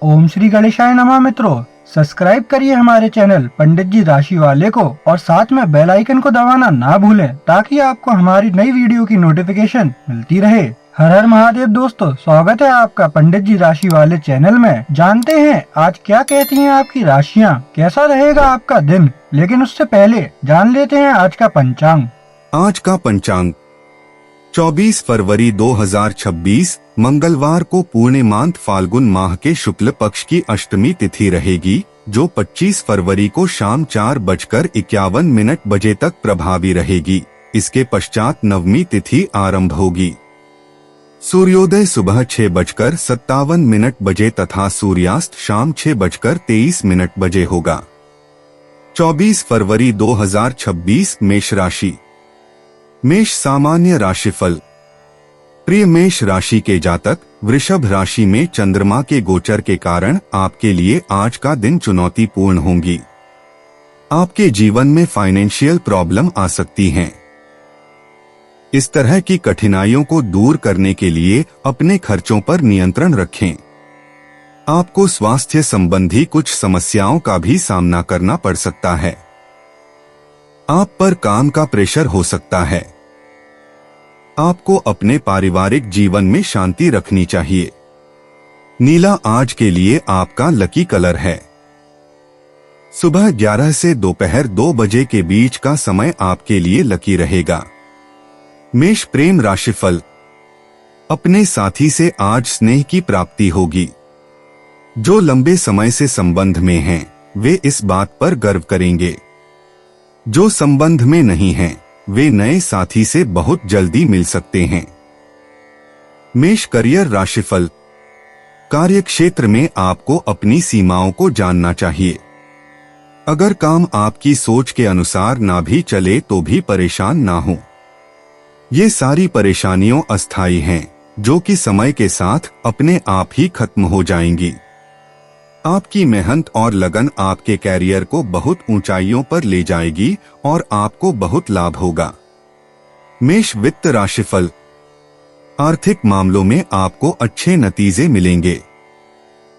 ओम श्री गणेशाय नमः। मित्रों, सब्सक्राइब करिए हमारे चैनल पंडित जी राशि वाले को और साथ में बेल आइकन को दबाना ना भूलें ताकि आपको हमारी नई वीडियो की नोटिफिकेशन मिलती रहे। हर हर महादेव दोस्तों, स्वागत है आपका पंडित जी राशि वाले चैनल में। जानते हैं आज क्या कहती हैं आपकी राशियां, कैसा रहेगा आपका दिन। लेकिन उससे पहले जान लेते हैं आज का पंचांग। आज का पंचांग 24 फरवरी 2026 मंगलवार को पूर्णिमांत फाल्गुन माह के शुक्ल पक्ष की अष्टमी तिथि रहेगी, जो 25 फरवरी को शाम 4:51 बजे तक प्रभावी रहेगी। इसके पश्चात नवमी तिथि आरंभ होगी। सूर्योदय सुबह 6:57 बजे तथा सूर्यास्त शाम 6:23 बजे होगा। 24 फरवरी 2026 मेष राशि। मेष सामान्य राशिफल। प्रिय मेष राशि के जातक, वृषभ राशि में चंद्रमा के गोचर के कारण आपके लिए आज का दिन चुनौतीपूर्ण होंगी। आपके जीवन में फाइनेंशियल प्रॉब्लम आ सकती हैं। इस तरह की कठिनाइयों को दूर करने के लिए अपने खर्चों पर नियंत्रण रखें। आपको स्वास्थ्य संबंधी कुछ समस्याओं का भी सामना करना पड़ सकता है। आप पर काम का प्रेशर हो सकता है। आपको अपने पारिवारिक जीवन में शांति रखनी चाहिए। नीला आज के लिए आपका लकी कलर है। सुबह 11 से दोपहर 2 बजे के बीच का समय आपके लिए लकी रहेगा। मेष प्रेम राशिफल। अपने साथी से आज स्नेह की प्राप्ति होगी। जो लंबे समय से संबंध में हैं, वे इस बात पर गर्व करेंगे। जो संबंध में नहीं हैं, वे नए साथी से बहुत जल्दी मिल सकते हैं। मेष करियर राशिफल। कार्य क्षेत्र में आपको अपनी सीमाओं को जानना चाहिए। अगर काम आपकी सोच के अनुसार ना भी चले तो भी परेशान ना हो। ये सारी परेशानियां अस्थायी हैं, जो कि समय के साथ अपने आप ही खत्म हो जाएंगी। आपकी मेहनत और लगन आपके कैरियर को बहुत ऊंचाइयों पर ले जाएगी और आपको बहुत लाभ होगा। मेष वित्त राशिफल। आर्थिक मामलों में आपको अच्छे नतीजे मिलेंगे।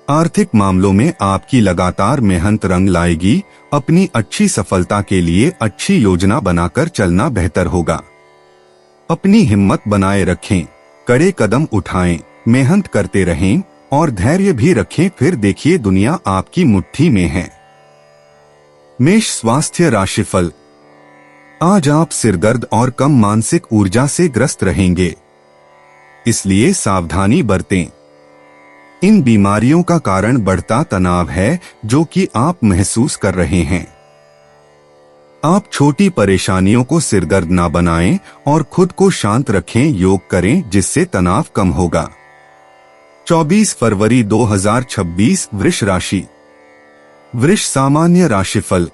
आर्थिक मामलों में आपकी लगातार मेहनत रंग लाएगी। अपनी अच्छी सफलता के लिए अच्छी योजना बनाकर चलना बेहतर होगा। अपनी हिम्मत बनाए रखें, कड़े कदम उठाएं, मेहनत करते रहें और धैर्य भी रखें, फिर देखिए दुनिया आपकी मुट्ठी में है। मेष स्वास्थ्य राशिफल। आज आप सिरदर्द और कम मानसिक ऊर्जा से ग्रस्त रहेंगे, इसलिए सावधानी बरतें। इन बीमारियों का कारण बढ़ता तनाव है जो कि आप महसूस कर रहे हैं। आप छोटी परेशानियों को सिरदर्द ना बनाएं और खुद को शांत रखें। योग करें जिससे तनाव कम होगा। 24 फरवरी 2026 वृष राशि। वृष सामान्य राशिफल।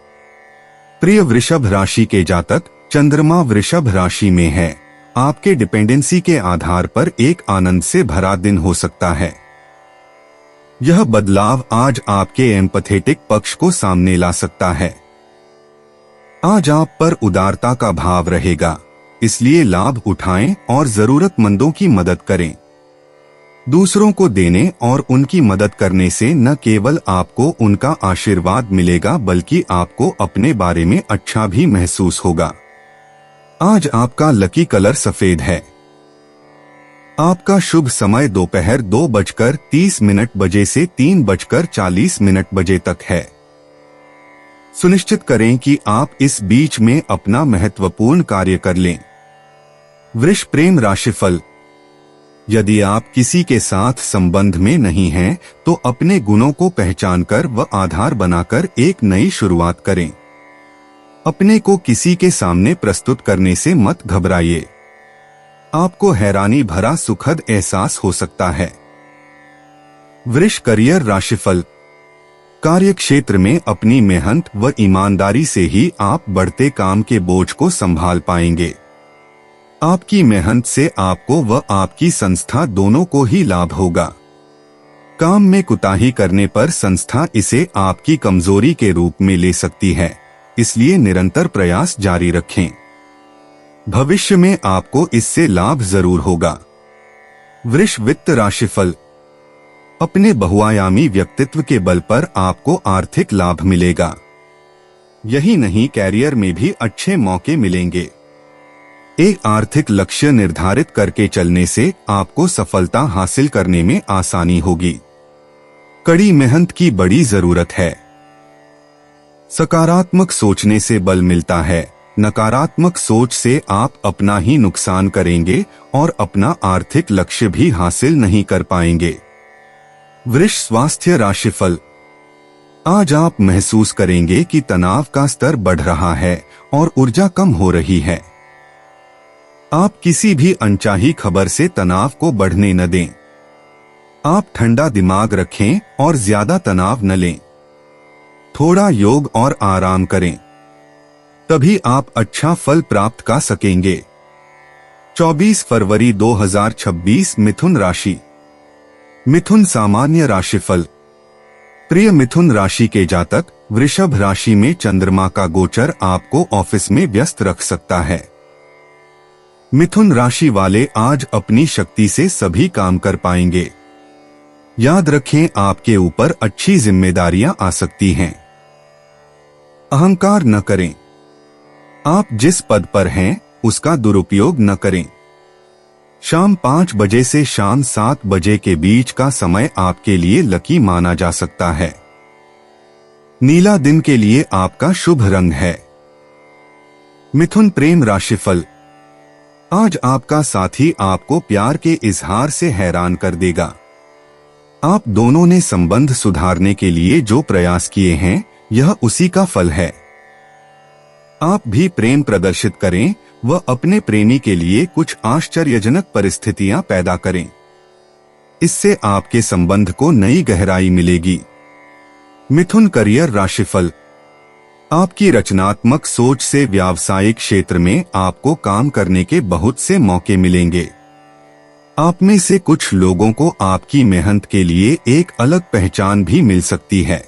प्रिय वृषभ राशि के जातक, चंद्रमा वृषभ राशि में है। आपके डिपेंडेंसी के आधार पर एक आनंद से भरा दिन हो सकता है। यह बदलाव आज आपके एम्पैथेटिक पक्ष को सामने ला सकता है। आज आप पर उदारता का भाव रहेगा, इसलिए लाभ उठाएं और जरूरतमंदों की मदद करें। दूसरों को देने और उनकी मदद करने से न केवल आपको उनका आशीर्वाद मिलेगा बल्कि आपको अपने बारे में अच्छा भी महसूस होगा। आज आपका लकी कलर सफेद है। आपका शुभ समय दोपहर 2:30 बजे से 3:40 बजे तक है। सुनिश्चित करें कि आप इस बीच में अपना महत्वपूर्ण कार्य कर लें। वृष प्रेम राशिफल। यदि आप किसी के साथ संबंध में नहीं हैं, तो अपने गुणों को पहचानकर व आधार बनाकर एक नई शुरुआत करें। अपने को किसी के सामने प्रस्तुत करने से मत घबराइए। आपको हैरानी भरा सुखद एहसास हो सकता है। वृष करियर राशिफल। कार्य क्षेत्र में अपनी मेहनत व ईमानदारी से ही आप बढ़ते काम के बोझ को संभाल पाएंगे। आपकी मेहनत से आपको व आपकी संस्था दोनों को ही लाभ होगा। काम में कुताही करने पर संस्था इसे आपकी कमजोरी के रूप में ले सकती है, इसलिए निरंतर प्रयास जारी रखें। भविष्य में आपको इससे लाभ जरूर होगा। वृष वित्त राशिफल। अपने बहुआयामी व्यक्तित्व के बल पर आपको आर्थिक लाभ मिलेगा। यही नहीं, कैरियर में भी अच्छे मौके मिलेंगे। एक आर्थिक लक्ष्य निर्धारित करके चलने से आपको सफलता हासिल करने में आसानी होगी। कड़ी मेहनत की बड़ी जरूरत है। सकारात्मक सोचने से बल मिलता है, नकारात्मक सोच से आप अपना ही नुकसान करेंगे और अपना आर्थिक लक्ष्य भी हासिल नहीं कर पाएंगे। वृष स्वास्थ्य राशिफल। आज आप महसूस करेंगे कि तनाव का स्तर बढ़ रहा है और ऊर्जा कम हो रही है। आप किसी भी अनचाही खबर से तनाव को बढ़ने न दें। आप ठंडा दिमाग रखें और ज्यादा तनाव न लें। थोड़ा योग और आराम करें, तभी आप अच्छा फल प्राप्त कर सकेंगे। 24 फरवरी 2026 मिथुन राशि। मिथुन सामान्य राशिफल। प्रिय मिथुन राशि के जातक, वृषभ राशि में चंद्रमा का गोचर आपको ऑफिस में व्यस्त रख सकता है। मिथुन राशि वाले आज अपनी शक्ति से सभी काम कर पाएंगे। याद रखें, आपके ऊपर अच्छी जिम्मेदारियां आ सकती हैं। अहंकार न करें। आप जिस पद पर हैं उसका दुरुपयोग न करें। शाम 5 बजे से शाम 7 बजे के बीच का समय आपके लिए लकी माना जा सकता है। नीला दिन के लिए आपका शुभ रंग है। मिथुन प्रेम राशिफल। आज आपका साथी आपको प्यार के इजहार से हैरान कर देगा। आप दोनों ने संबंध सुधारने के लिए जो प्रयास किए हैं, यह उसी का फल है। आप भी प्रेम प्रदर्शित करें व अपने प्रेमी के लिए कुछ आश्चर्यजनक परिस्थितियां पैदा करें। इससे आपके संबंध को नई गहराई मिलेगी। मिथुन करियर राशिफल। आपकी रचनात्मक सोच से व्यावसायिक क्षेत्र में आपको काम करने के बहुत से मौके मिलेंगे। आप में से कुछ लोगों को आपकी मेहनत के लिए एक अलग पहचान भी मिल सकती है।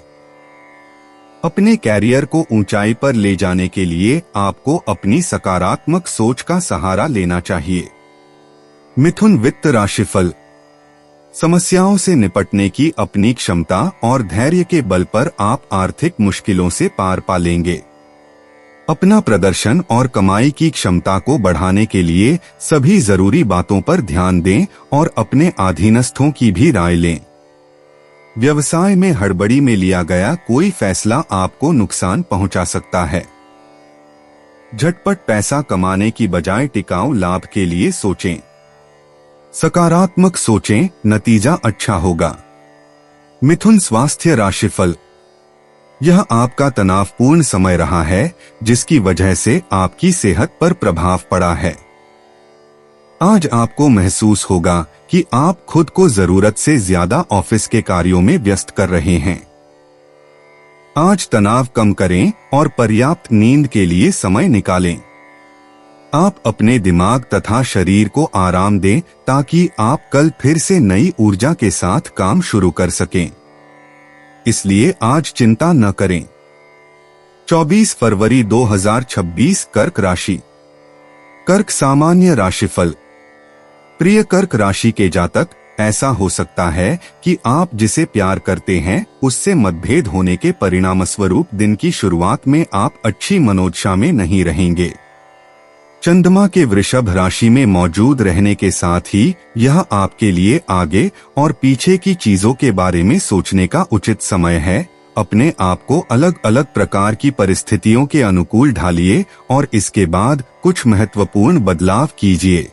अपने कैरियर को ऊंचाई पर ले जाने के लिए आपको अपनी सकारात्मक सोच का सहारा लेना चाहिए। मिथुन वित्त राशिफल। समस्याओं से निपटने की अपनी क्षमता और धैर्य के बल पर आप आर्थिक मुश्किलों से पार पा लेंगे। अपना प्रदर्शन और कमाई की क्षमता को बढ़ाने के लिए सभी जरूरी बातों पर ध्यान दें और अपने अधीनस्थों की भी राय लें। व्यवसाय में हड़बड़ी में लिया गया कोई फैसला आपको नुकसान पहुंचा सकता है। झटपट पैसा कमाने की बजाय टिकाऊ लाभ के लिए सोचें। सकारात्मक सोचें, नतीजा अच्छा होगा। मिथुन स्वास्थ्य राशिफल। यह आपका तनावपूर्ण समय रहा है, जिसकी वजह से आपकी सेहत पर प्रभाव पड़ा है। आज आपको महसूस होगा कि आप खुद को जरूरत से ज्यादा ऑफिस के कार्यों में व्यस्त कर रहे हैं। आज तनाव कम करें और पर्याप्त नींद के लिए समय निकालें। आप अपने दिमाग तथा शरीर को आराम दें ताकि आप कल फिर से नई ऊर्जा के साथ काम शुरू कर सकें। इसलिए आज चिंता न करें। 24 फरवरी 2026 कर्क राशि। कर्क सामान्य राशिफल। प्रिय कर्क राशि के जातक, ऐसा हो सकता है कि आप जिसे प्यार करते हैं उससे मतभेद होने के परिणामस्वरूप दिन की शुरुआत में आप अच्छी मनोदशा में नहीं रहेंगे। चंद्रमा के वृषभ राशि में मौजूद रहने के साथ ही यह आपके लिए आगे और पीछे की चीजों के बारे में सोचने का उचित समय है। अपने आप को अलग अलग प्रकार की परिस्थितियों के अनुकूल ढालिए और इसके बाद कुछ महत्वपूर्ण बदलाव कीजिए।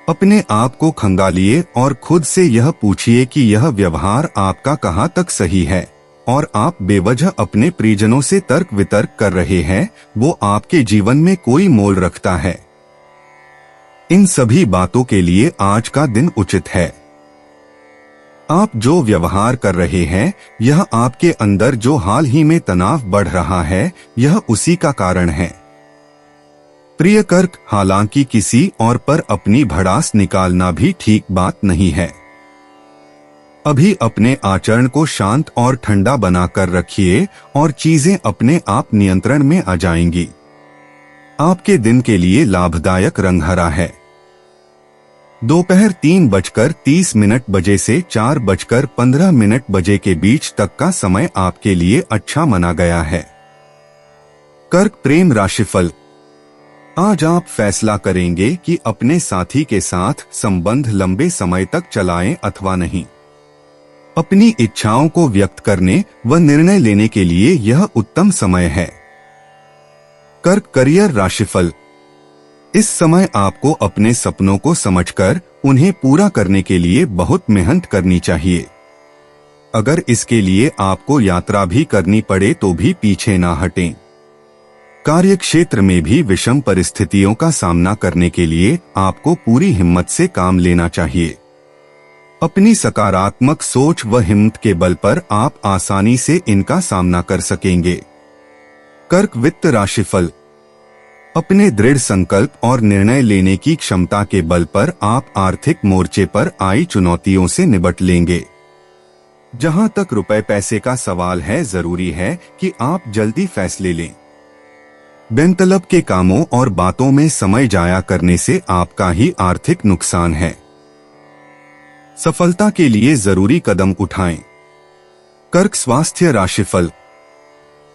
अपने आप को खंगालिए और खुद से यह पूछिए कि यह व्यवहार आपका कहां तक सही है और आप बेवजह अपने प्रियजनों से तर्क वितर्क कर रहे हैं, वो आपके जीवन में कोई मोल रखता है। इन सभी बातों के लिए आज का दिन उचित है। आप जो व्यवहार कर रहे हैं, यह आपके अंदर जो हाल ही में तनाव बढ़ रहा है, यह उसी का कारण है। प्रिय कर्क, हालांकि किसी और पर अपनी भड़ास निकालना भी ठीक बात नहीं है। अभी अपने आचरण को शांत और ठंडा बनाकर रखिए और चीजें अपने आप नियंत्रण में आ जाएंगी। आपके दिन के लिए लाभदायक रंग हरा है। दोपहर 3:30 बजे से 4:15 बजे के बीच तक का समय आपके लिए अच्छा माना गया है। कर्क प्रेम राशिफल। आज आप फैसला करेंगे कि अपने साथी के साथ संबंध लंबे समय तक चलाएं अथवा नहीं। अपनी इच्छाओं को व्यक्त करने व निर्णय लेने के लिए यह उत्तम समय है। कर्क करियर राशिफल। इस समय आपको अपने सपनों को समझकर उन्हें पूरा करने के लिए बहुत मेहनत करनी चाहिए। अगर इसके लिए आपको यात्रा भी करनी पड़े तो भी पीछे ना हटें। कार्य क्षेत्र में भी विषम परिस्थितियों का सामना करने के लिए आपको पूरी हिम्मत से काम लेना चाहिए। अपनी सकारात्मक सोच व हिम्मत के बल पर आप आसानी से इनका सामना कर सकेंगे। कर्क वित्त राशिफल। अपने दृढ़ संकल्प और निर्णय लेने की क्षमता के बल पर आप आर्थिक मोर्चे पर आई चुनौतियों से निपट लेंगे। जहां तक रुपए पैसे का सवाल है, जरूरी है कि आप जल्दी फैसले लें। बेमतलब के कामों और बातों में समय जाया करने से आपका ही आर्थिक नुकसान है। सफलता के लिए जरूरी कदम उठाएं। कर्क स्वास्थ्य राशिफल।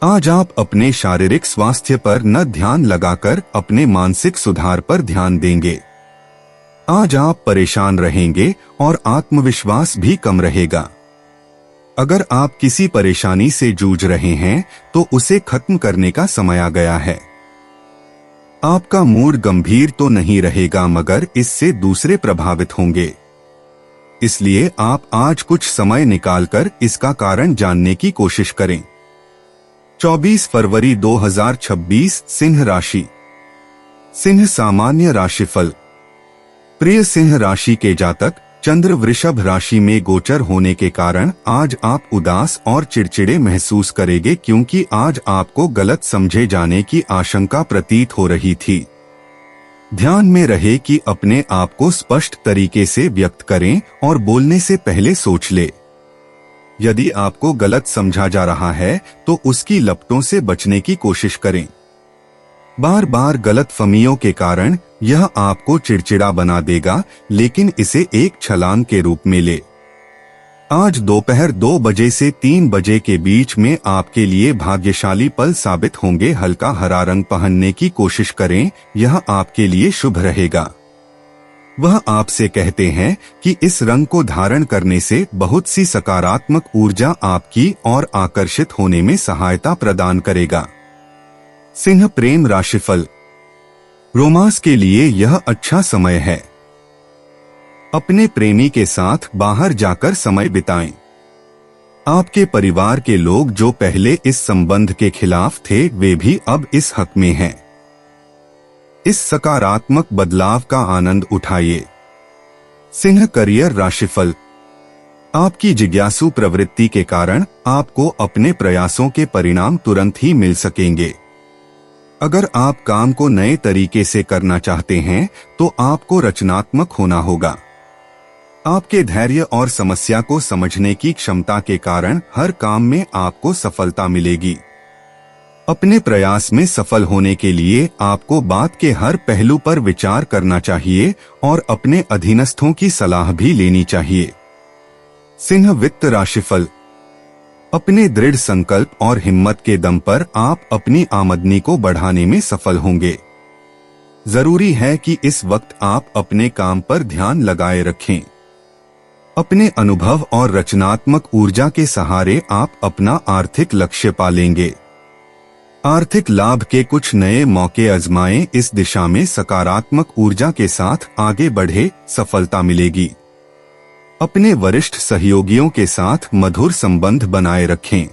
आज आप अपने शारीरिक स्वास्थ्य पर न ध्यान लगाकर अपने मानसिक सुधार पर ध्यान देंगे। आज आप परेशान रहेंगे और आत्मविश्वास भी कम रहेगा। अगर आप किसी परेशानी से जूझ रहे हैं तो उसे खत्म करने का समय आ गया है। आपका मूड गंभीर तो नहीं रहेगा, मगर इससे दूसरे प्रभावित होंगे। इसलिए आप आज कुछ समय निकालकर इसका कारण जानने की कोशिश करें। 24 फरवरी 2026 सिंह राशि। सिंह सामान्य राशिफल। प्रिय सिंह राशि के जातक, चंद्र वृषभ राशि में गोचर होने के कारण आज आप उदास और चिड़चिड़े महसूस करेंगे, क्योंकि आज आपको गलत समझे जाने की आशंका प्रतीत हो रही थी। ध्यान में रहे कि अपने आप को स्पष्ट तरीके से व्यक्त करें और बोलने से पहले सोच ले। यदि आपको गलत समझा जा रहा है तो उसकी लपटों से बचने की कोशिश करें। बार बार गलतफहमियों के कारण यह आपको चिड़चिड़ा बना देगा, लेकिन इसे एक छलांग के रूप में ले। आज दोपहर 2 बजे से 3 बजे के बीच में आपके लिए भाग्यशाली पल साबित होंगे। हल्का हरा रंग पहनने की कोशिश करें, यह आपके लिए शुभ रहेगा। वह आपसे कहते हैं कि इस रंग को धारण करने से बहुत सी सकारात्मक ऊर्जा आपकी ओर आकर्षित होने में सहायता प्रदान करेगा। सिंह प्रेम राशिफल। रोमांस के लिए यह अच्छा समय है। अपने प्रेमी के साथ बाहर जाकर समय बिताएं। आपके परिवार के लोग जो पहले इस संबंध के खिलाफ थे, वे भी अब इस हक में हैं। इस सकारात्मक बदलाव का आनंद उठाइए। सिंह करियर राशिफल। आपकी जिज्ञासु प्रवृत्ति के कारण आपको अपने प्रयासों के परिणाम तुरंत ही मिल सकेंगे। अगर आप काम को नए तरीके से करना चाहते हैं तो आपको रचनात्मक होना होगा। आपके धैर्य और समस्या को समझने की क्षमता के कारण हर काम में आपको सफलता मिलेगी। अपने प्रयास में सफल होने के लिए आपको बात के हर पहलू पर विचार करना चाहिए और अपने अधीनस्थों की सलाह भी लेनी चाहिए। सिंह वित्त राशिफल। अपने दृढ़ संकल्प और हिम्मत के दम पर आप अपनी आमदनी को बढ़ाने में सफल होंगे। जरूरी है कि इस वक्त आप अपने काम पर ध्यान लगाए रखें। अपने अनुभव और रचनात्मक ऊर्जा के सहारे आप अपना आर्थिक लक्ष्य पालेंगे। आर्थिक लाभ के कुछ नए मौके आजमाएं। इस दिशा में सकारात्मक ऊर्जा के साथ आगे बढ़े, सफलता मिलेगी। अपने वरिष्ठ सहयोगियों के साथ मधुर संबंध बनाए रखें।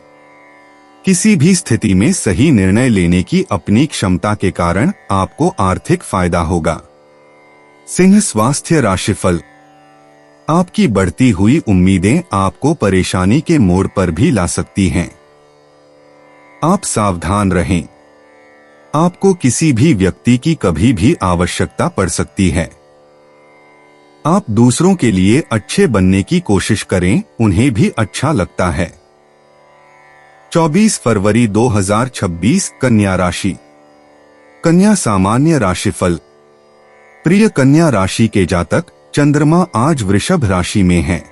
किसी भी स्थिति में सही निर्णय लेने की अपनी क्षमता के कारण आपको आर्थिक फायदा होगा। सिंह स्वास्थ्य राशिफल। आपकी बढ़ती हुई उम्मीदें आपको परेशानी के मोड़ पर भी ला सकती हैं। आप सावधान रहें। आपको किसी भी व्यक्ति की कभी भी आवश्यकता पड़ सकती है। आप दूसरों के लिए अच्छे बनने की कोशिश करें, उन्हें भी अच्छा लगता है। 24 फरवरी 2026 कन्या राशि। कन्या सामान्य राशिफल। प्रिय कन्या राशि के जातक, चंद्रमा आज वृषभ राशि में है।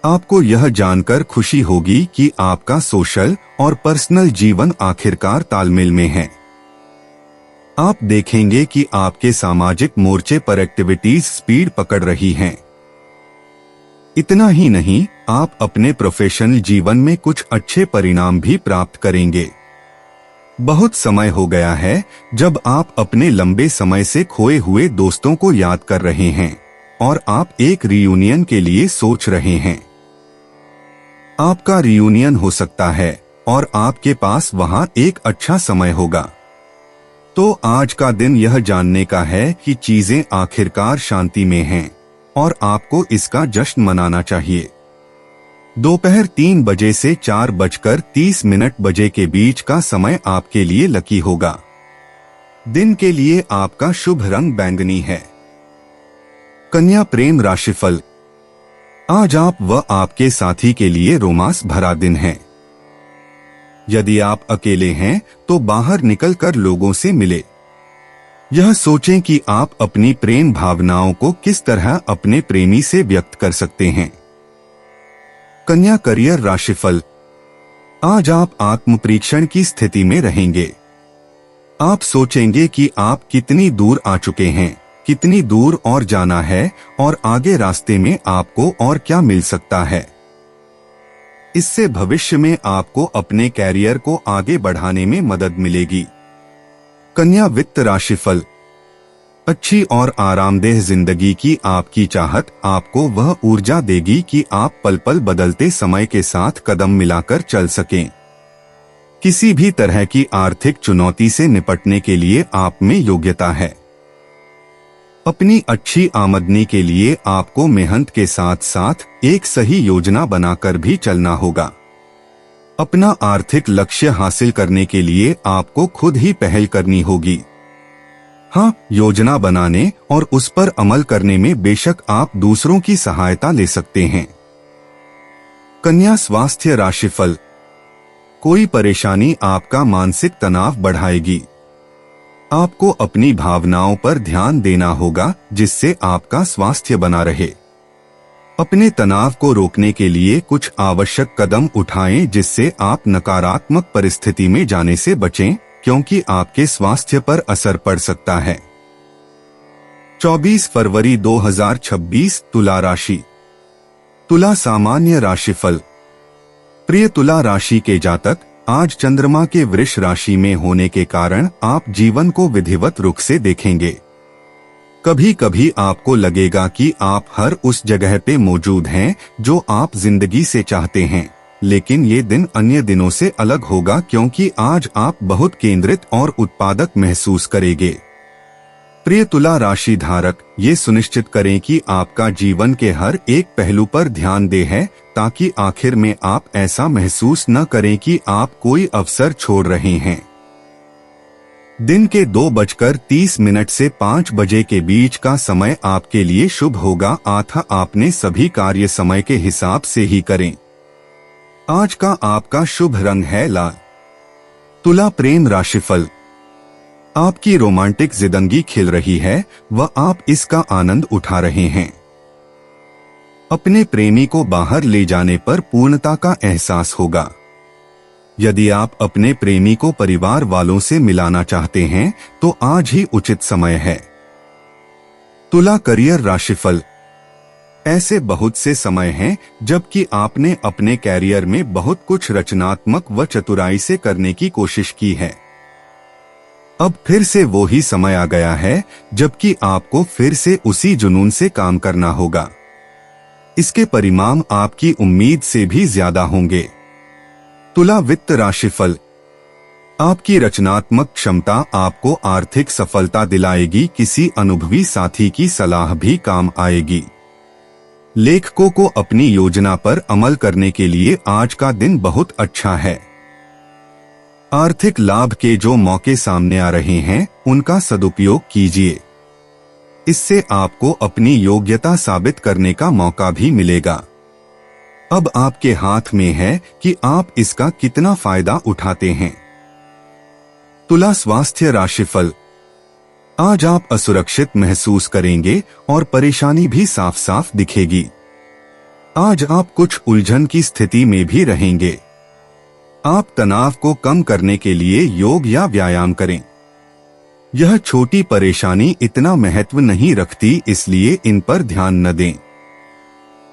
आपको यह जानकर खुशी होगी कि आपका सोशल और पर्सनल जीवन आखिरकार तालमेल में है। आप देखेंगे कि आपके सामाजिक मोर्चे पर एक्टिविटीज स्पीड पकड़ रही हैं। इतना ही नहीं, आप अपने प्रोफेशनल जीवन में कुछ अच्छे परिणाम भी प्राप्त करेंगे। बहुत समय हो गया है जब आप अपने लंबे समय से खोए हुए दोस्तों को याद कर रहे हैं और आप एक रियूनियन के लिए सोच रहे हैं। आपका रियूनियन हो सकता है और आपके पास वहां एक अच्छा समय होगा। तो आज का दिन यह जानने का है कि चीजें आखिरकार शांति में हैं और आपको इसका जश्न मनाना चाहिए। दोपहर 3 बजे से 4:30 बजे के बीच का समय आपके लिए लकी होगा। दिन के लिए आपका शुभ रंग बैंगनी है। कन्या प्रेम राशिफल। आज आप व आपके साथी के लिए रोमांस भरा दिन है। यदि आप अकेले हैं तो बाहर निकलकर लोगों से मिले। यह सोचें कि आप अपनी प्रेम भावनाओं को किस तरह अपने प्रेमी से व्यक्त कर सकते हैं। कन्या करियर राशिफल। आज आप आत्म परीक्षण की स्थिति में रहेंगे। आप सोचेंगे कि आप कितनी दूर आ चुके हैं, कितनी दूर और जाना है और आगे रास्ते में आपको और क्या मिल सकता है। इससे भविष्य में आपको अपने कैरियर को आगे बढ़ाने में मदद मिलेगी। कन्या वित्त राशिफल। अच्छी और आरामदेह जिंदगी की आपकी चाहत आपको वह ऊर्जा देगी कि आप पल पल बदलते समय के साथ कदम मिलाकर चल सकें। किसी भी तरह की आर्थिक चुनौती से निपटने के लिए आप में योग्यता है। अपनी अच्छी आमदनी के लिए आपको मेहनत के साथ साथ एक सही योजना बनाकर भी चलना होगा। अपना आर्थिक लक्ष्य हासिल करने के लिए आपको खुद ही पहल करनी होगी। हाँ, योजना बनाने और उस पर अमल करने में बेशक आप दूसरों की सहायता ले सकते हैं। कन्या स्वास्थ्य राशिफल। कोई परेशानी आपका मानसिक तनाव बढ़ाएगी। आपको अपनी भावनाओं पर ध्यान देना होगा जिससे आपका स्वास्थ्य बना रहे। अपने तनाव को रोकने के लिए कुछ आवश्यक कदम उठाएं जिससे आप नकारात्मक परिस्थिति में जाने से बचें, क्योंकि आपके स्वास्थ्य पर असर पड़ सकता है। 24 फरवरी 2026 तुला राशि। तुला सामान्य राशिफल। प्रिय तुला राशि के जातक, आज चंद्रमा के वृष राशि में होने के कारण आप जीवन को विधिवत रुख से देखेंगे। कभी कभी आपको लगेगा कि आप हर उस जगह पे मौजूद हैं जो आप जिंदगी से चाहते हैं, लेकिन ये दिन अन्य दिनों से अलग होगा क्योंकि आज आप बहुत केंद्रित और उत्पादक महसूस करेंगे। प्रिय तुला राशि धारक, ये सुनिश्चित करें कि आपका जीवन के हर एक पहलू पर ध्यान दे है ताकि आखिर में आप ऐसा महसूस न करें कि आप कोई अवसर छोड़ रहे हैं। दिन के 2:30 से 5 बजे के बीच का समय आपके लिए शुभ होगा, अतः आपने सभी कार्य समय के हिसाब से ही करें। आज का आपका शुभ रंग है लाल। तुला प्रेम राशिफल। आपकी रोमांटिक जिंदगी खिल रही है व आप इसका आनंद उठा रहे हैं। अपने प्रेमी को बाहर ले जाने पर पूर्णता का एहसास होगा। यदि आप अपने प्रेमी को परिवार वालों से मिलाना चाहते हैं तो आज ही उचित समय है। तुला करियर राशिफल। ऐसे बहुत से समय हैं जबकि आपने अपने कैरियर में बहुत कुछ रचनात्मक व चतुराई से करने की कोशिश की है। अब फिर से वो ही समय आ गया है जबकि आपको फिर से उसी जुनून से काम करना होगा। इसके परिणाम आपकी उम्मीद से भी ज्यादा होंगे। तुला वित्त राशिफल। आपकी रचनात्मक क्षमता आपको आर्थिक सफलता दिलाएगी। किसी अनुभवी साथी की सलाह भी काम आएगी। लेखकों को अपनी योजना पर अमल करने के लिए आज का दिन बहुत अच्छा है। आर्थिक लाभ के जो मौके सामने आ रहे हैं उनका सदुपयोग कीजिए। इससे आपको अपनी योग्यता साबित करने का मौका भी मिलेगा। अब आपके हाथ में है कि आप इसका कितना फायदा उठाते हैं। तुला स्वास्थ्य राशिफल। आज आप असुरक्षित महसूस करेंगे और परेशानी भी साफ साफ दिखेगी। आज आप कुछ उलझन की स्थिति में भी रहेंगे। आप तनाव को कम करने के लिए योग या व्यायाम करें। यह छोटी परेशानी इतना महत्व नहीं रखती, इसलिए इन पर ध्यान न दें।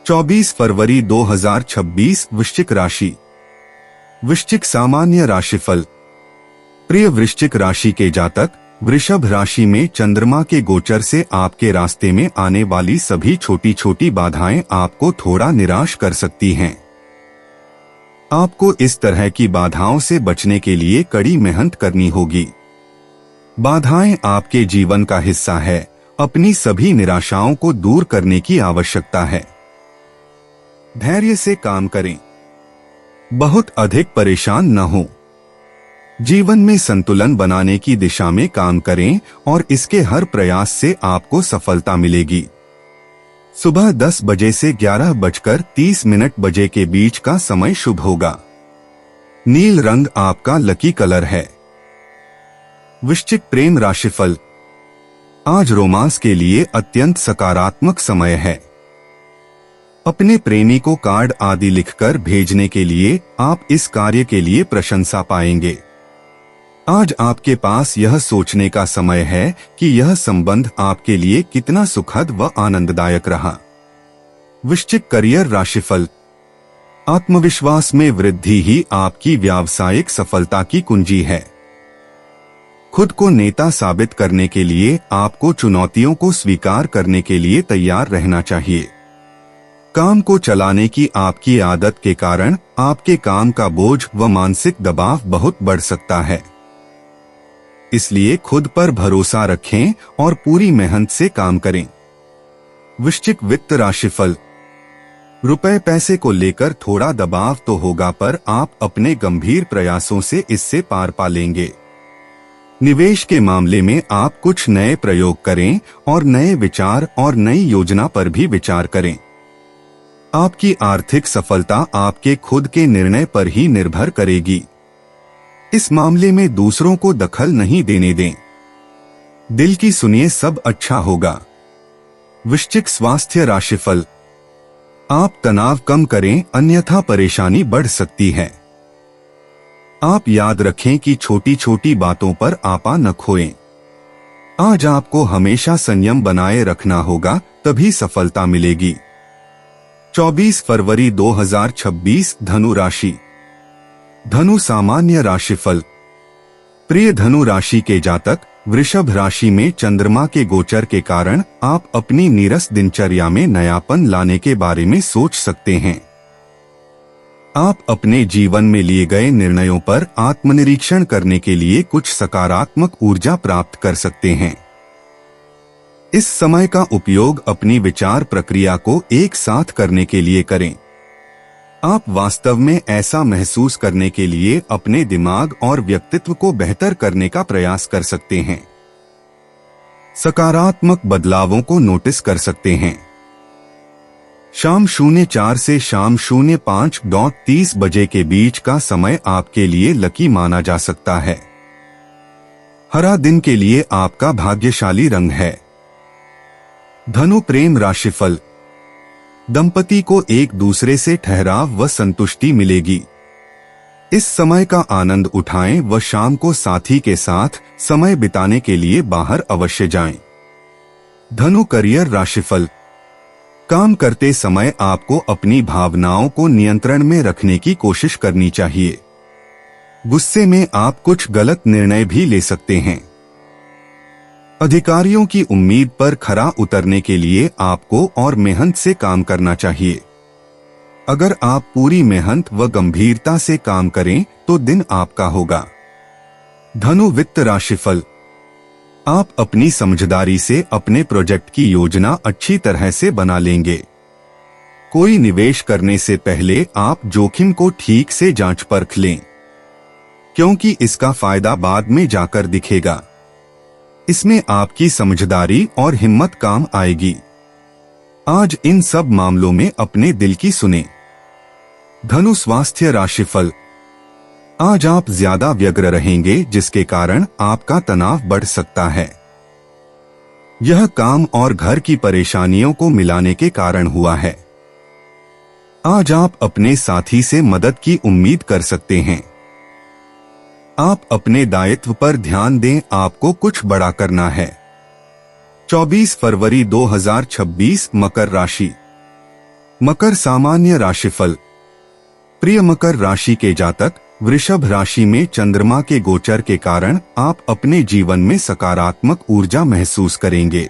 24 फरवरी 2026 वृश्चिक राशि। वृश्चिक सामान्य राशिफल। प्रिय वृश्चिक राशि के जातक, वृषभ राशि में चंद्रमा के गोचर से आपके रास्ते में आने वाली सभी छोटी छोटी बाधाएं आपको थोड़ा निराश कर सकती हैं। आपको इस तरह की बाधाओं से बचने के लिए कड़ी मेहनत करनी होगी। बाधाएं आपके जीवन का हिस्सा है। अपनी सभी निराशाओं को दूर करने की आवश्यकता है। धैर्य से काम करें। बहुत अधिक परेशान न हो। जीवन में संतुलन बनाने की दिशा में काम करें और इसके हर प्रयास से आपको सफलता मिलेगी। सुबह 10 बजे से 11:30 बजे के बीच का समय शुभ होगा। नील रंग आपका लकी कलर है। वृश्चिक प्रेम राशिफल। आज रोमांस के लिए अत्यंत सकारात्मक समय है। अपने प्रेमी को कार्ड आदि लिखकर भेजने के लिए आप इस कार्य के लिए प्रशंसा पाएंगे। आज आपके पास यह सोचने का समय है कि यह संबंध आपके लिए कितना सुखद व आनंददायक रहा। वृश्चिक करियर राशिफल। आत्मविश्वास में वृद्धि ही आपकी व्यावसायिक सफलता की कुंजी है। खुद को नेता साबित करने के लिए आपको चुनौतियों को स्वीकार करने के लिए तैयार रहना चाहिए। काम को चलाने की आपकी आदत के कारण आपके काम का बोझ व मानसिक दबाव बहुत बढ़ सकता है। इसलिए खुद पर भरोसा रखें और पूरी मेहनत से काम करें। वृश्चिक वित्त राशिफल। रुपए पैसे को लेकर थोड़ा दबाव तो होगा, पर आप अपने गंभीर प्रयासों से इससे पार पा लेंगे। निवेश के मामले में आप कुछ नए प्रयोग करें और नए विचार और नई योजना पर भी विचार करें। आपकी आर्थिक सफलता आपके खुद के निर्णय पर ही निर्भर करेगी। इस मामले में दूसरों को दखल नहीं देने दें। दिल की सुनिए, सब अच्छा होगा। वृश्चिक स्वास्थ्य राशिफल। आप तनाव कम करें, अन्यथा परेशानी बढ़ सकती है। आप याद रखें कि छोटी छोटी बातों पर आपा न खोएं। आज आपको हमेशा संयम बनाए रखना होगा, तभी सफलता मिलेगी। 24 फरवरी 2026 धनु राशि। धनु सामान्य राशिफल। प्रिय धनु राशि के जातक, वृषभ राशि में चंद्रमा के गोचर के कारण आप अपनी नीरस दिनचर्या में नयापन लाने के बारे में सोच सकते हैं। आप अपने जीवन में लिए गए निर्णयों पर आत्मनिरीक्षण करने के लिए कुछ सकारात्मक ऊर्जा प्राप्त कर सकते हैं। इस समय का उपयोग अपनी विचार प्रक्रिया को एक साथ करने के लिए करें। आप वास्तव में ऐसा महसूस करने के लिए अपने दिमाग और व्यक्तित्व को बेहतर करने का प्रयास कर सकते हैं। सकारात्मक बदलावों को नोटिस कर सकते हैं। शाम 04 से शाम 05:30 बजे के बीच का समय आपके लिए लकी माना जा सकता है। हरा दिन के लिए आपका भाग्यशाली रंग है। धनु प्रेम राशिफल। दंपति को एक दूसरे से ठहराव व संतुष्टि मिलेगी। इस समय का आनंद उठाएं व शाम को साथी के साथ समय बिताने के लिए बाहर अवश्य जाएं। धनु करियर राशिफल। काम करते समय आपको अपनी भावनाओं को नियंत्रण में रखने की कोशिश करनी चाहिए। गुस्से में आप कुछ गलत निर्णय भी ले सकते हैं। अधिकारियों की उम्मीद पर खरा उतरने के लिए आपको और मेहनत से काम करना चाहिए। अगर आप पूरी मेहनत व गंभीरता से काम करें तो दिन आपका होगा। धनु वित्त राशिफल। आप अपनी समझदारी से अपने प्रोजेक्ट की योजना अच्छी तरह से बना लेंगे। कोई निवेश करने से पहले आप जोखिम को ठीक से जांच परख लें, क्योंकि इसका फायदा बाद में जाकर दिखेगा। इसमें आपकी समझदारी और हिम्मत काम आएगी। आज इन सब मामलों में अपने दिल की सुने। धनु स्वास्थ्य राशिफल। आज आप ज्यादा व्यग्र रहेंगे, जिसके कारण आपका तनाव बढ़ सकता है। यह काम और घर की परेशानियों को मिलाने के कारण हुआ है। आज आप अपने साथी से मदद की उम्मीद कर सकते हैं। आप अपने दायित्व पर ध्यान दें, आपको कुछ बड़ा करना है। 24 फरवरी 2026 मकर राशि। मकर सामान्य राशिफल। प्रिय मकर राशि के जातक, वृषभ राशि में चंद्रमा के गोचर के कारण आप अपने जीवन में सकारात्मक ऊर्जा महसूस करेंगे।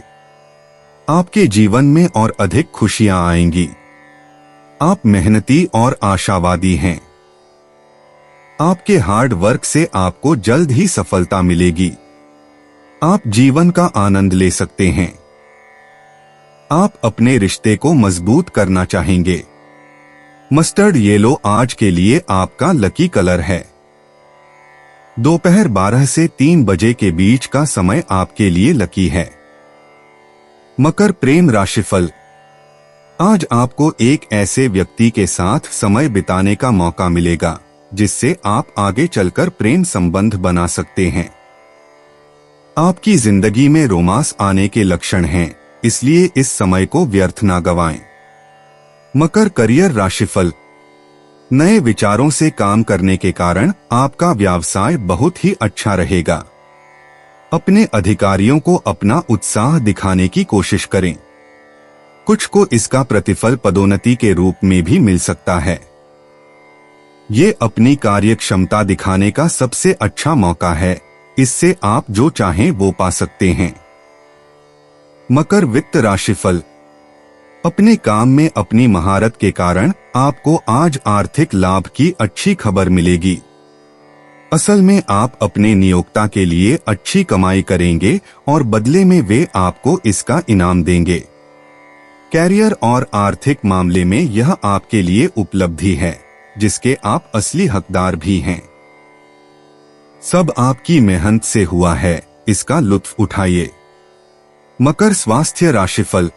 आपके जीवन में और अधिक खुशियां आएंगी। आप मेहनती और आशावादी हैं। आपके हार्ड वर्क से आपको जल्द ही सफलता मिलेगी। आप जीवन का आनंद ले सकते हैं। आप अपने रिश्ते को मजबूत करना चाहेंगे। मस्टर्ड येलो आज के लिए आपका लकी कलर है। दोपहर 12 से 3 बजे के बीच का समय आपके लिए लकी है। मकर प्रेम राशिफल। आज आपको एक ऐसे व्यक्ति के साथ समय बिताने का मौका मिलेगा जिससे आप आगे चलकर प्रेम संबंध बना सकते हैं। आपकी जिंदगी में रोमांस आने के लक्षण हैं, इसलिए इस समय को व्यर्थ ना गवाएं। मकर करियर राशिफल। नए विचारों से काम करने के कारण आपका व्यवसाय बहुत ही अच्छा रहेगा। अपने अधिकारियों को अपना उत्साह दिखाने की कोशिश करें। कुछ को इसका प्रतिफल पदोन्नति के रूप में भी मिल सकता है। ये अपनी कार्य क्षमता दिखाने का सबसे अच्छा मौका है। इससे आप जो चाहें वो पा सकते हैं। मकर वित्त राशिफल। अपने काम में अपनी महारत के कारण आपको आज आर्थिक लाभ की अच्छी खबर मिलेगी। असल में आप अपने नियोक्ता के लिए अच्छी कमाई करेंगे और बदले में वे आपको इसका इनाम देंगे। कैरियर और आर्थिक मामले में यह आपके लिए उपलब्धि है जिसके आप असली हकदार भी हैं। सब आपकी मेहनत से हुआ है, इसका लुत्फ उठाइए। मकर स्वास्थ्य राशिफल।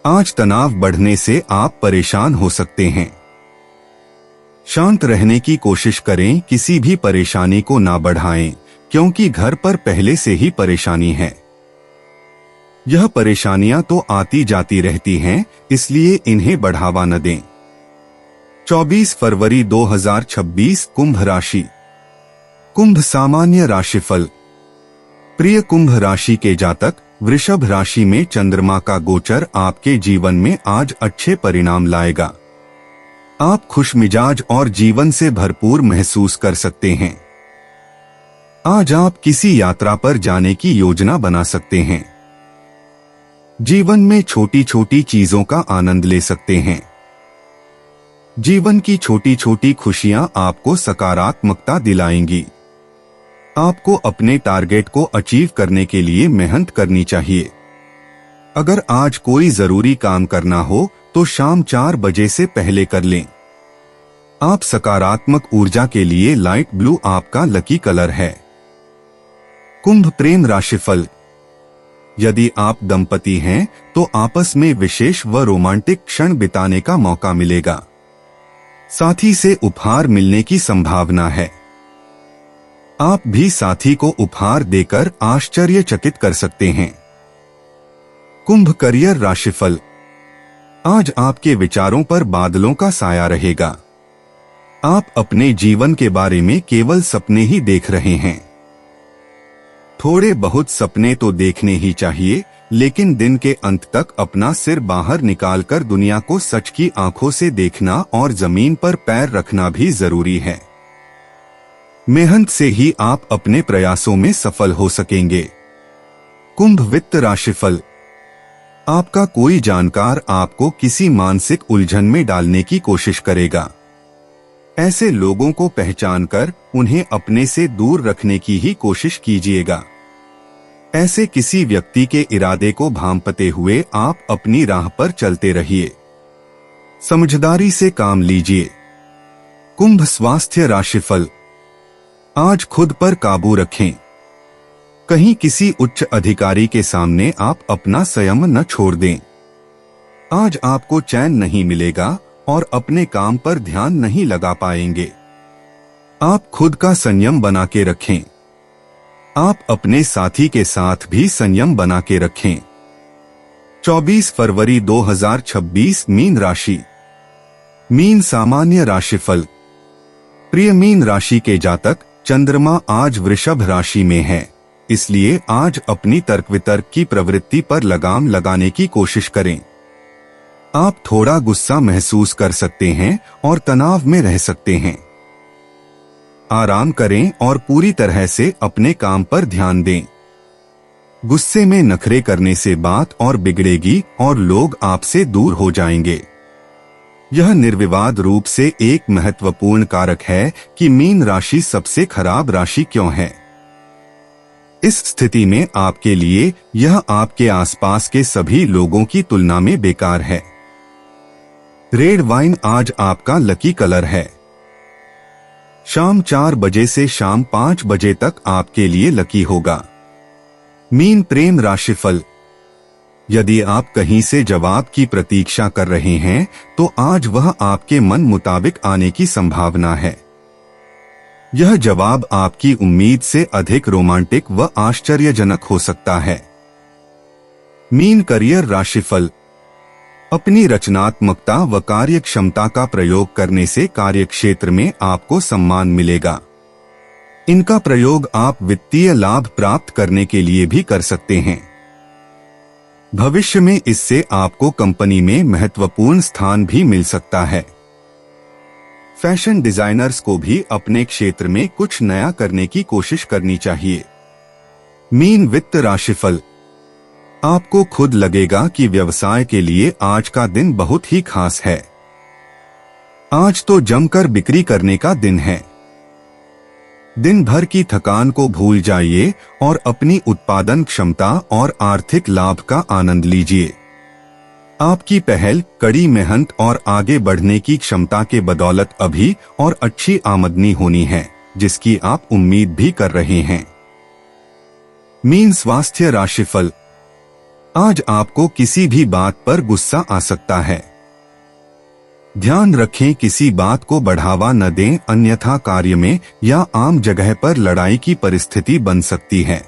आज तनाव बढ़ने से आप परेशान हो सकते हैं। शांत रहने की कोशिश करें, किसी भी परेशानी को ना बढ़ाएं, क्योंकि घर पर पहले से ही परेशानी है। यह परेशानियां तो आती जाती रहती हैं, इसलिए इन्हें बढ़ावा न दें। 24 फरवरी 2026 कुंभ राशि। कुंभ सामान्य राशिफल। प्रिय कुंभ राशि के जातक, वृषभ राशि में चंद्रमा का गोचर आपके जीवन में आज अच्छे परिणाम लाएगा। आप खुशमिजाज और जीवन से भरपूर महसूस कर सकते हैं। आज आप किसी यात्रा पर जाने की योजना बना सकते हैं। जीवन में छोटी छोटी चीजों का आनंद ले सकते हैं। जीवन की छोटी छोटी खुशियां आपको सकारात्मकता दिलाएंगी। आपको अपने टारगेट को अचीव करने के लिए मेहनत करनी चाहिए। अगर आज कोई जरूरी काम करना हो तो शाम 4 बजे से पहले कर लें। आप सकारात्मक ऊर्जा के लिए लाइट ब्लू आपका लकी कलर है। कुंभ प्रेम राशिफल। यदि आप दंपति हैं तो आपस में विशेष व रोमांटिक क्षण बिताने का मौका मिलेगा। साथी से उपहार मिलने की संभावना है। आप भी साथी को उपहार देकर आश्चर्यचकित कर सकते हैं। कुंभ करियर राशिफल। आज आपके विचारों पर बादलों का साया रहेगा। आप अपने जीवन के बारे में केवल सपने ही देख रहे हैं। थोड़े बहुत सपने तो देखने ही चाहिए, लेकिन दिन के अंत तक अपना सिर बाहर निकालकर दुनिया को सच की आंखों से देखना और जमीन पर पैर रखना भी जरूरी है। मेहनत से ही आप अपने प्रयासों में सफल हो सकेंगे। कुंभ वित्त राशिफल। आपका कोई जानकार आपको किसी मानसिक उलझन में डालने की कोशिश करेगा। ऐसे लोगों को पहचानकर उन्हें अपने से दूर रखने की ही कोशिश कीजिएगा। ऐसे किसी व्यक्ति के इरादे को भांपते हुए आप अपनी राह पर चलते रहिए। समझदारी से काम लीजिए। कुंभ स्वास्थ्य राशिफल। आज खुद पर काबू रखें। कहीं किसी उच्च अधिकारी के सामने आप अपना संयम न छोड़ दें। आज आपको चैन नहीं मिलेगा और अपने काम पर ध्यान नहीं लगा पाएंगे। आप खुद का संयम बना के रखें। आप अपने साथी के साथ भी संयम बना के रखें। 24 फरवरी 2026 मीन राशि। मीन सामान्य राशिफल। प्रिय मीन राशि के जातक, चंद्रमा आज वृषभ राशि में है, इसलिए आज अपनी तर्क वितर्क की प्रवृत्ति पर लगाम लगाने की कोशिश करें। आप थोड़ा गुस्सा महसूस कर सकते हैं और तनाव में रह सकते हैं। आराम करें और पूरी तरह से अपने काम पर ध्यान दें। गुस्से में नखरे करने से बात और बिगड़ेगी और लोग आपसे दूर हो जाएंगे। यह निर्विवाद रूप से एक महत्वपूर्ण कारक है कि मीन राशि सबसे खराब राशि क्यों है। इस स्थिति में आपके लिए यह आपके आसपास के सभी लोगों की तुलना में बेकार है। रेड वाइन आज आपका लकी कलर है। शाम 4 बजे से शाम 5 बजे तक आपके लिए लकी होगा। मीन प्रेम राशिफल। यदि आप कहीं से जवाब की प्रतीक्षा कर रहे हैं तो आज वह आपके मन मुताबिक आने की संभावना है। यह जवाब आपकी उम्मीद से अधिक रोमांटिक व आश्चर्यजनक हो सकता है। मीन करियर राशिफल। अपनी रचनात्मकता व कार्य क्षमता का प्रयोग करने से कार्यक्षेत्र में आपको सम्मान मिलेगा। इनका प्रयोग आप वित्तीय लाभ प्राप्त करने के लिए भी कर सकते हैं। भविष्य में इससे आपको कंपनी में महत्वपूर्ण स्थान भी मिल सकता है। फैशन डिजाइनर्स को भी अपने क्षेत्र में कुछ नया करने की कोशिश करनी चाहिए। मीन वित्त राशिफल। आपको खुद लगेगा कि व्यवसाय के लिए आज का दिन बहुत ही खास है। आज तो जमकर बिक्री करने का दिन है। दिन भर की थकान को भूल जाइए और अपनी उत्पादन क्षमता और आर्थिक लाभ का आनंद लीजिए। आपकी पहल, कड़ी मेहनत और आगे बढ़ने की क्षमता के बदौलत अभी और अच्छी आमदनी होनी है, जिसकी आप उम्मीद भी कर रहे हैं। मीन स्वास्थ्य राशिफल। आज आपको किसी भी बात पर गुस्सा आ सकता है। ध्यान रखें किसी बात को बढ़ावा न दें, अन्यथा कार्य में या आम जगह पर लड़ाई की परिस्थिति बन सकती है।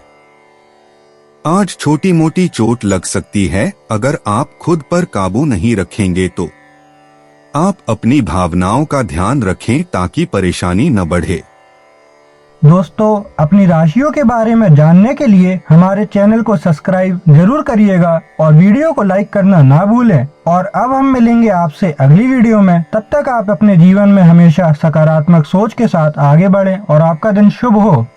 आज छोटी मोटी चोट लग सकती है। अगर आप खुद पर काबू नहीं रखेंगे तो आप अपनी भावनाओं का ध्यान रखें ताकि परेशानी न बढ़े। दोस्तों, अपनी राशियों के बारे में जानने के लिए हमारे चैनल को सब्सक्राइब जरूर करिएगा और वीडियो को लाइक करना ना भूलें। और अब हम मिलेंगे आपसे अगली वीडियो में। तब तक आप अपने जीवन में हमेशा सकारात्मक सोच के साथ आगे बढ़ें और आपका दिन शुभ हो।